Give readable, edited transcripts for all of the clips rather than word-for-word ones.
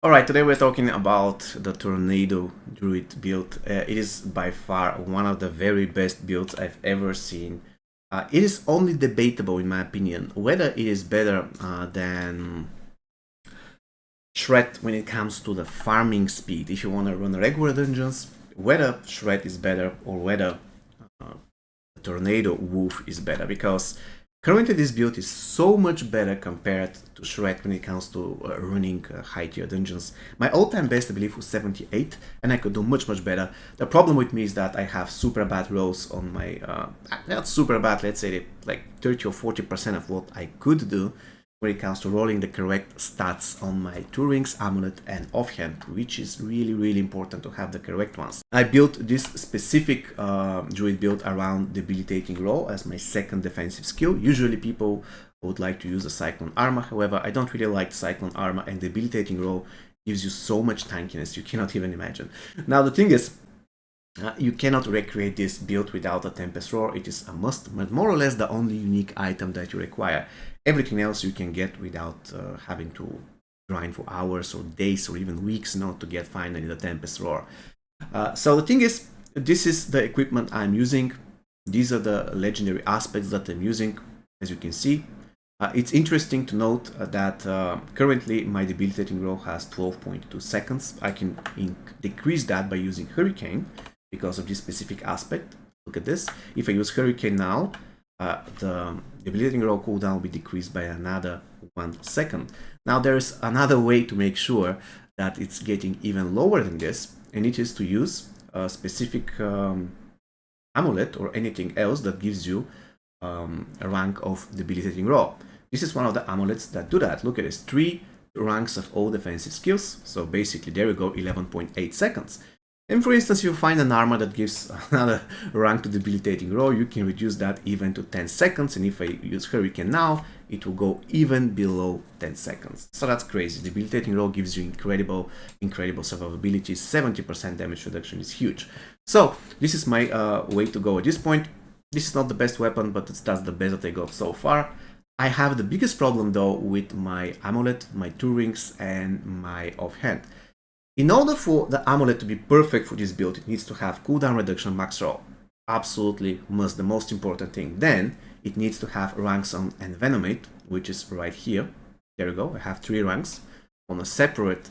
Alright, today we're talking about the Tornado Druid build. It is by far one of the very best builds I've ever seen. It is only debatable, in my opinion, whether it is better than Shred when it comes to the farming speed. If you want to run regular dungeons, whether Shred is better or whether Tornado Wolf is better, because currently this build is so much better compared to Shred when it comes to running high tier dungeons. My all-time best I believe was 78, and I could do much better. The problem with me is that I have super bad rolls on my, not super bad, let's say like 30 or 40% of what I could do when it comes to rolling the correct stats on my 2 rings, amulet and offhand, which is really important to have the correct ones. I built this specific druid build around debilitating roll as my second defensive skill. Usually people would like to use a cyclone armor, however I don't really like cyclone armor, and debilitating roll gives you so much tankiness you cannot even imagine. Now the thing is, you cannot recreate this build without a Tempest Roar. It is a must, but more or less the only unique item that you require. Everything else you can get without having to grind for hours or days or even weeks to get finally the Tempest Roar. So the thing is, this is the equipment I'm using. These are the legendary aspects that I'm using, as you can see. It's interesting to note that currently my debilitating roll has 12.2 seconds. I can decrease that by using Hurricane because of this specific aspect. Look at this. If I use Hurricane now, the debilitating roll cooldown will be decreased by another 1 second. Now there's another way to make sure that it's getting even lower than this, and it is to use a specific amulet or anything else that gives you a rank of debilitating roll. This is one of the amulets that do that. Look at this, 3 ranks of all defensive skills. So basically there we go, 11.8 seconds. And for instance, if you find an armor that gives another rank to debilitating roll, you can reduce that even to 10 seconds. And if I use Hurricane now, it will go even below 10 seconds. So that's crazy. Debilitating roll gives you incredible survivability. 70% damage reduction is huge. So this is my way to go at this point. This is not the best weapon, but that's the best that I got so far. I have the biggest problem though with my amulet, my 2 rings, and my offhand. In order for the amulet to be perfect for this build, it needs to have cooldown reduction, max roll. Absolutely must, the most important thing. Then it needs to have ranks on Envenomate, which is right here. There we go, I have 3 ranks on a separate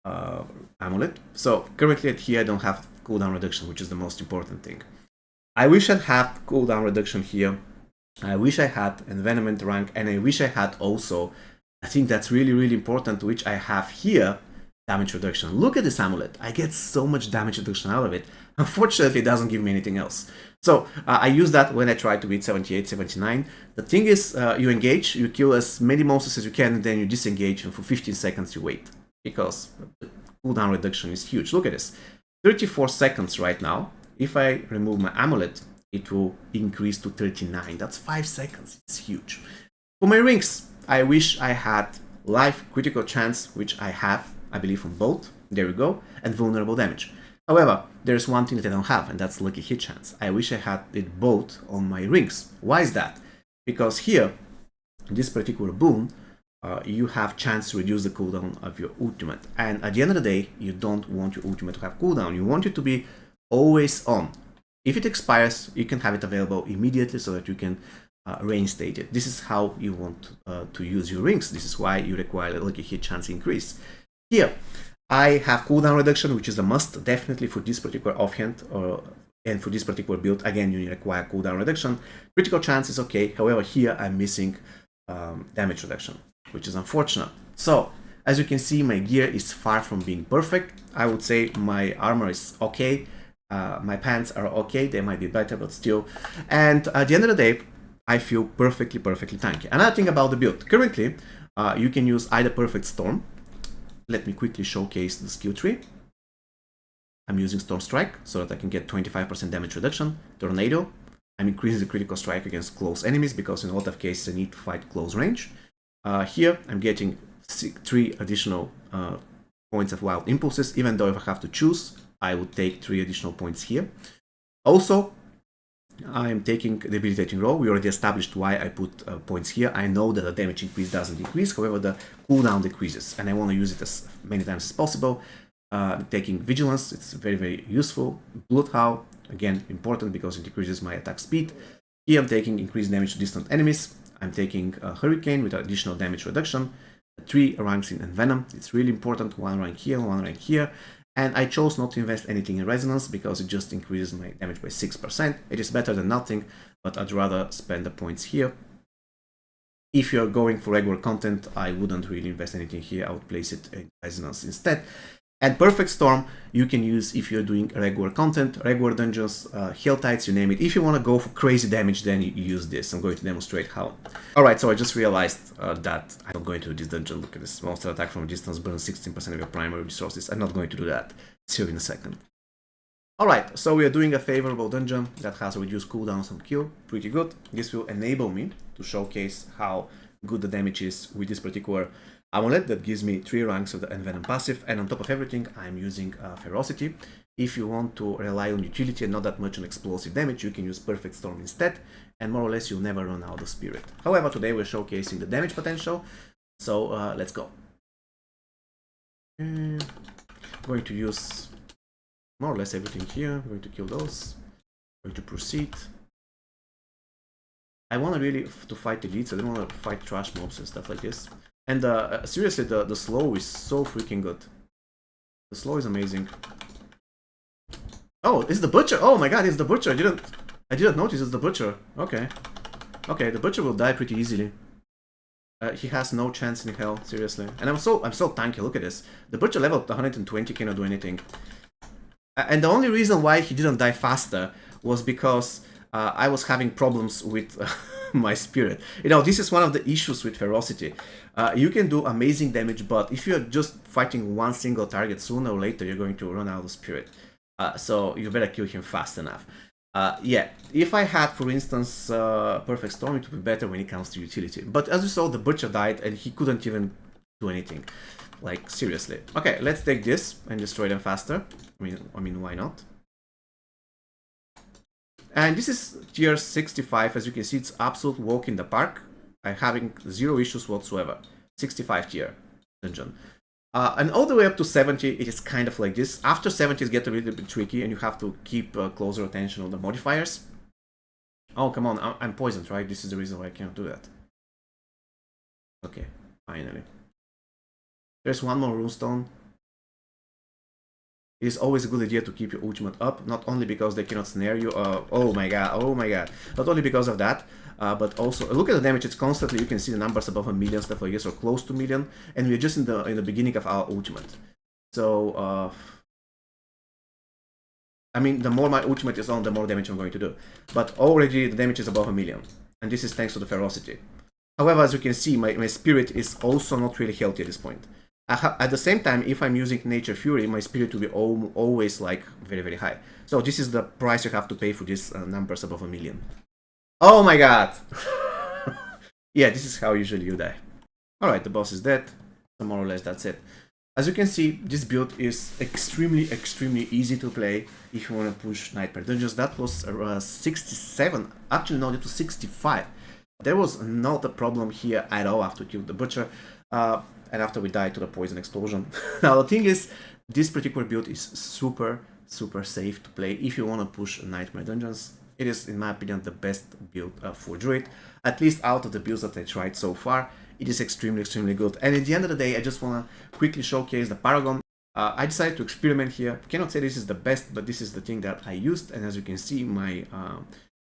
amulet. So currently here I don't have cooldown reduction, which is the most important thing. I wish I had cooldown reduction here. I wish I had Envenomate rank, and I wish I had also, I think that's really important, which I have here, damage reduction. Look at this amulet. I get so much damage reduction out of it. Unfortunately, it doesn't give me anything else. So I use that when I try to beat 78, 79. The thing is, you engage, you kill as many monsters as you can, and then you disengage, and for 15 seconds you wait. Because the cooldown reduction is huge. Look at this. 34 seconds right now. If I remove my amulet, it will increase to 39. That's 5 seconds. It's huge. For my rings, I wish I had life, critical chance, which I have, I believe, on both. There we go. And vulnerable damage. However, there's one thing that I don't have, and that's lucky hit chance. I wish I had it both on my rings. Why is that? Because here, in this particular boon, you have chance to reduce the cooldown of your ultimate. And at the end of the day, you don't want your ultimate to have cooldown. You want it to be always on. If it expires, you can have it available immediately so that you can reinstate it. This is how you want to use your rings. This is why you require a lucky hit chance increase. Here, I have cooldown reduction, which is a must definitely for this particular offhand, and for this particular build. Again, you require cooldown reduction. Critical chance is okay. However, here I'm missing damage reduction, which is unfortunate. So, as you can see, my gear is far from being perfect. I would say my armor is okay. My pants are okay. They might be better, but still. And at the end of the day, I feel perfectly tanky. Another thing about the build. Currently, you can use either Perfect Storm. Let me quickly showcase the skill tree. I'm using Storm Strike so that I can get 25% damage reduction. Tornado. I'm increasing the critical strike against close enemies because in a lot of cases I need to fight close range. Here I'm getting 3 additional points of wild impulses, even though if I have to choose, I would take 3 additional points here. Also, I'm taking debilitating roll. We already established why I put points here. I know that the damage increase doesn't decrease, however the cooldown decreases, and I want to use it as many times as possible. Taking vigilance, it's very useful. Bloodhound, again important because it decreases my attack speed. Here I'm taking increased damage to distant enemies. I'm taking Hurricane with additional damage reduction. 3 ranks in Envenom, it's really important. 1 rank here, 1 rank here. And I chose not to invest anything in Resonance because it just increases my damage by 6%. It is better than nothing, but I'd rather spend the points here. If you're going for regular content, I wouldn't really invest anything here. I would place it in Resonance instead. And Perfect Storm you can use if you're doing regular content, regular dungeons, Hell Tides, you name it. If you want to go for crazy damage, then you use this. I'm going to demonstrate how. Alright, so I just realized that I'm not going to do this dungeon. Look at this. Monster attack from a distance burns 16% of your primary resources. I'm not going to do that. See you in a second. Alright, so we are doing a favorable dungeon that has reduced cooldowns on kill. Pretty good. This will enable me to showcase how good the damage is with this particular amulet that gives me 3 ranks of the Envenom passive, and on top of everything I'm using Ferocity. If you want to rely on utility and not that much on explosive damage, you can use Perfect Storm instead, and more or less you'll never run out of Spirit. However, today we're showcasing the damage potential, so let's go. I'm going to use more or less everything here. I'm going to kill those. I'm going to proceed. I want to really to fight elites, I don't want to fight trash mobs and stuff like this. And seriously, the slow is so freaking good. The slow is amazing. Oh, it's the butcher! Oh my god, it's the butcher! I didn't notice it's the butcher. Okay. Okay, the butcher will die pretty easily. He has no chance in hell, seriously. And I'm so tanky, look at this. The butcher level 120 cannot do anything. And the only reason why he didn't die faster was because I was having problems with my spirit. You know, this is one of the issues with Ferocity. You can do amazing damage, but if you're just fighting one single target, sooner or later you're going to run out of spirit. So you better kill him fast enough. Yeah, if I had, for instance, Perfect Storm, it would be better when it comes to utility. But as you saw, the butcher died and he couldn't even do anything. Like, seriously. Okay, let's take this and destroy them faster. I mean, why not? And this is tier 65. As you can see, it's absolute walk in the park. I'm having 0 issues whatsoever. 65 tier dungeon. And all the way up to 70, it is kind of like this. After 70, it gets a little bit tricky, and you have to keep closer attention on the modifiers. Oh, come on, I'm poisoned, right? This is the reason why I can't do that. Okay, finally. There's one more runestone. It is always a good idea to keep your ultimate up, not only because they cannot snare you, oh my god, not only because of that, but also, look at the damage, it's constantly, you can see the numbers above 1 million, stuff like this, or close to 1 million, and we're just in the beginning of our ultimate. So, I mean, the more my ultimate is on, the more damage I'm going to do. But already the damage is above 1 million, and this is thanks to the Ferocity. However, as you can see, my spirit is also not really healthy at this point. At the same time, if I'm using Nature Fury, my spirit will be always like very high. So this is the price you have to pay for these numbers above 1 million. Oh my god! Yeah, this is how usually you die. Alright, the boss is dead. So more or less that's it. As you can see, this build is extremely easy to play if you want to push Nightmare Dungeons. That was 67, actually no, it was 65. There was not a problem here at all after kill the butcher. And after we died to the poison explosion. Now the thing is, this particular build is super safe to play if you want to push Nightmare Dungeons. It is, in my opinion, the best build for Druid. At least out of the builds that I tried so far, it is extremely good. And at the end of the day, I just want to quickly showcase the Paragon. I decided to experiment here. Cannot say this is the best, but this is the thing that I used. And as you can see, my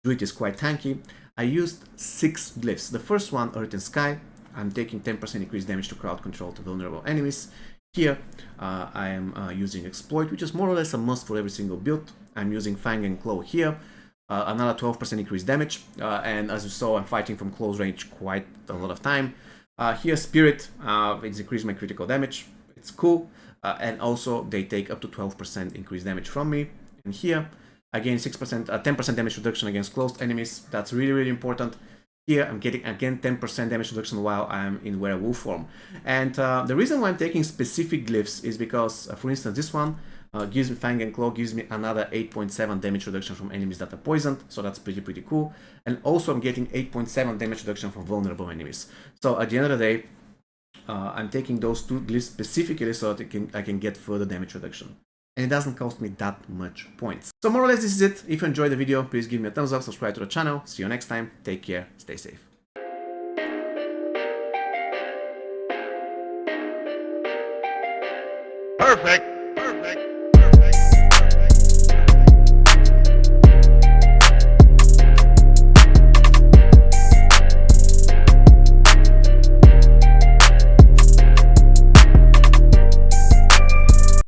Druid is quite tanky. I used 6 glyphs. The first one, Earth and Sky. I'm taking 10% increased damage to crowd control to vulnerable enemies. Here, I am using Exploit, which is more or less a must for every single build. I'm using Fang and Claw here. Another 12% increased damage. And as you saw, I'm fighting from close range quite a lot of time. Here, Spirit, it's increased my critical damage. It's cool. And also, they take up to 12% increased damage from me. And here, again, 10% damage reduction against closed enemies. That's really important. Here I'm getting again 10% damage reduction while I'm in werewolf form. And the reason why I'm taking specific glyphs is because, for instance, this one, gives me Fang and Claw, gives me another 8.7 damage reduction from enemies that are poisoned, so that's pretty cool. And also I'm getting 8.7 damage reduction from vulnerable enemies. So at the end of the day, I'm taking those two glyphs specifically so that I can get further damage reduction. And it doesn't cost me that much points. So more or less this is it. If you enjoyed the video, please give me a thumbs up, subscribe to the channel. See you next time. Take care, stay safe.